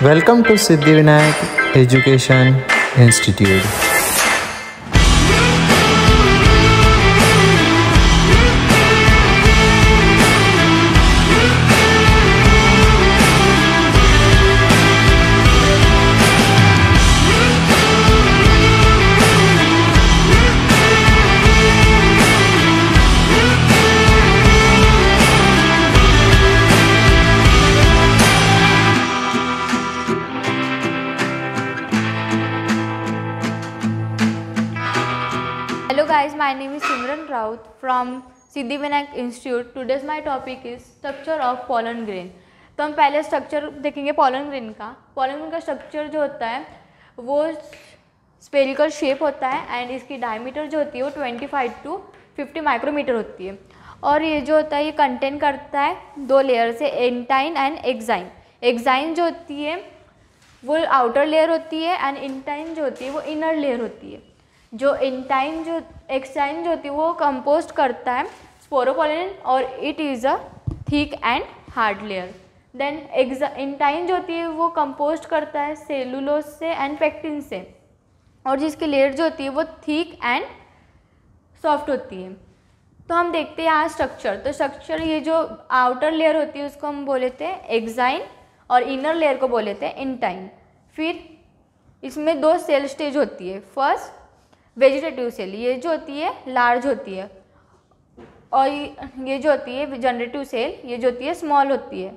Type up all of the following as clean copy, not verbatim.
Welcome to Siddhivinayak Education Institute. Hello guys, my name is Simran Raut from Siddhivinayak Institute. Today's my topic is structure of pollen grain. तो हम पहले structure देखेंगे pollen grain का. pollen grain का structure जो होता है वो स्पेरिकल शेप होता है एंड इसकी डायमीटर जो होती है वो 25 to 50 माइक्रोमीटर होती है. और ये जो होता है ये कंटेन करता है दो लेयर से, एंटाइन एंड एक्साइन. एक्साइन जो होती है वो आउटर लेयर होती है एंड इंटाइन जो होती है वो इनर लेयर होती है. जो इंटाइन जो एक्साइन जो होती है वो कंपोस्ट करता है स्पोरोपोलेन और it is a thick and hard layer. Then intine जो होती है वो कंपोस्ट करता है सेलुलोज से एंड पेक्टिन से, और जिसकी लेयर जो होती है वो थिक एंड सॉफ्ट होती है. तो हम देखते हैं यहाँ स्ट्रक्चर. तो स्ट्रक्चर ये जो आउटर लेयर होती है उसको हम बोले थे एक्साइन और इनर लेयर को बोले थे इंटाइन. फिर इसमें दो सेल स्टेज होती है. फर्स्ट वेजिटेटिव सेल, ये जो होती है लार्ज होती है, और ये जो होती है जनरेटिव सेल, ये जो होती है स्मॉल होती है.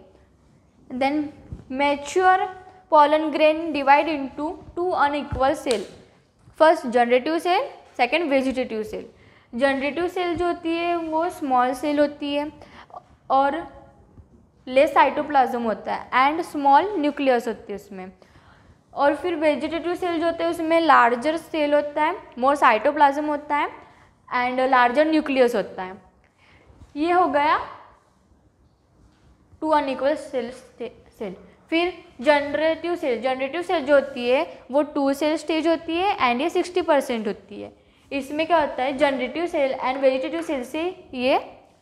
Then mature pollen grain divide into two unequal cell. First generative cell, second vegetative cell. Generative cell जो होती है वो स्मॉल सेल होती है और लेस साइटोप्लाज्म होता है एंड स्मॉल न्यूक्लियस होती है उसमें. और फिर वेजिटेटिव सेल जो होते हैं उसमें लार्जर सेल होता है, मोर साइटोप्लाज्म होता है एंड लार्जर न्यूक्लियस होता है. ये हो गया टू अनइक्वल सेल. फिर जनरेटिव सेल जो होती है वो टू सेल स्टेज होती है एंड ये 60% होती है. इसमें क्या होता है generative cell and vegetative cell से ये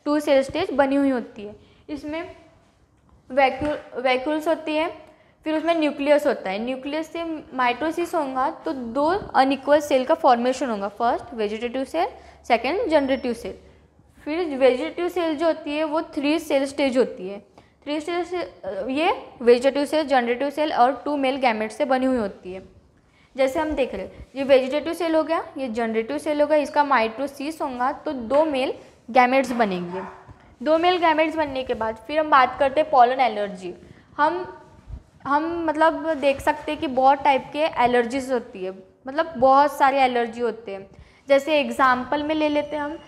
टू सेल स्टेज बनी हुई होती है. इसमें वैक्यूल्स होती है, फिर उसमें न्यूक्लियस होता है. न्यूक्लियस से माइटोसिस होगा तो दो अनइक्वल सेल का फॉर्मेशन होगा. First vegetative cell, second generative cell. फिर वेजिटेटिव सेल जो होती है वो थ्री सेल स्टेज होती है. थ्री सेल से ये वेजिटेटिव सेल, जनरेटिव सेल और टू मेल गैमेट्स से बनी हुई होती है. जैसे हम देख रहे हैं ये वेजिटेटिव सेल हो गया, ये जनरेटिव सेल हो गया, इसका माइटोसिस होगा तो दो मेल गैमेट्स बनेंगे. दो मेल गैमेट्स बनने के बाद फिर हम बात करते हैं पॉलन एलर्जी. हम मतलब देख सकते हैं कि बहुत टाइप के एलर्जीज होती है, मतलब बहुत सारे एलर्जी होते हैं. जैसे एग्जाम्पल में ले लेते हैं हम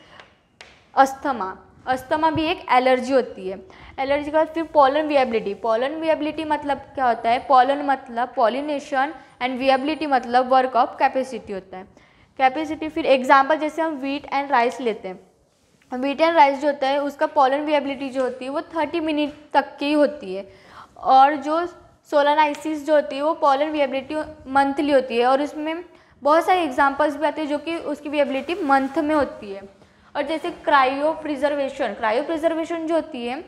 अस्थमा. अस्थमा भी एक एलर्जी होती है. एलर्जी के बाद फिर पॉलन विएबिलिटी मतलब क्या होता है? पॉलन मतलब पॉलिनेशन एंड विएबिलिटी मतलब वर्क ऑफ कैपेसिटी होता है. कैपेसिटी फिर एग्जाम्पल जैसे हम व्हीट एंड राइस लेते हैं. व्हीट एंड राइस जो होता है उसका पॉलन विएबिलिटी जो होती है वो 30 मिनट तक की होती है. और जो सोलानाइसिस जो होती है वो पॉलन विएबिलिटी मंथली होती है, और इसमें बहुत सारे एग्जांपल्स भी आते हैं जो कि उसकी विएबिलिटी मंथ में होती है. और जैसे क्रायो प्रिजर्वेशन जो होती है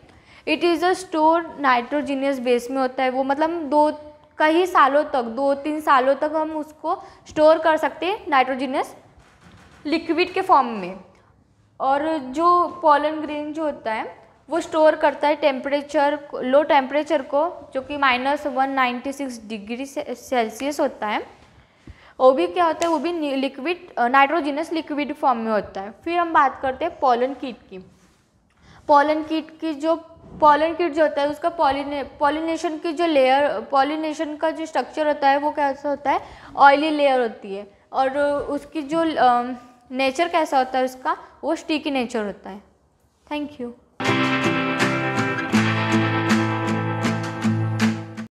it is a store nitrogenous base में होता है. वो मतलब कई सालों तक 2-3 सालों तक हम उसको स्टोर कर सकते हैं नाइट्रोजीनियस लिक्विड के फॉर्म में. और जो पॉलन ग्रेन जो होता है वो स्टोर करता है लो टेम्परेचर को, जो कि -196 डिग्री सेल्सियस होता है. वो भी क्या होता है, वो भी लिक्विड नाइट्रोजिनस लिक्विड फॉर्म में होता है. फिर हम बात करते हैं पॉलन कीट की. पॉलन कीट जो होता है उसका पॉलिनेशन की जो लेयर, पॉलिनेशन का जो स्ट्रक्चर होता है वो कैसा होता है? ऑयली लेयर होती है. और उसकी जो नेचर कैसा होता है उसका, वो स्टिकी नेचर होता है. Thank you.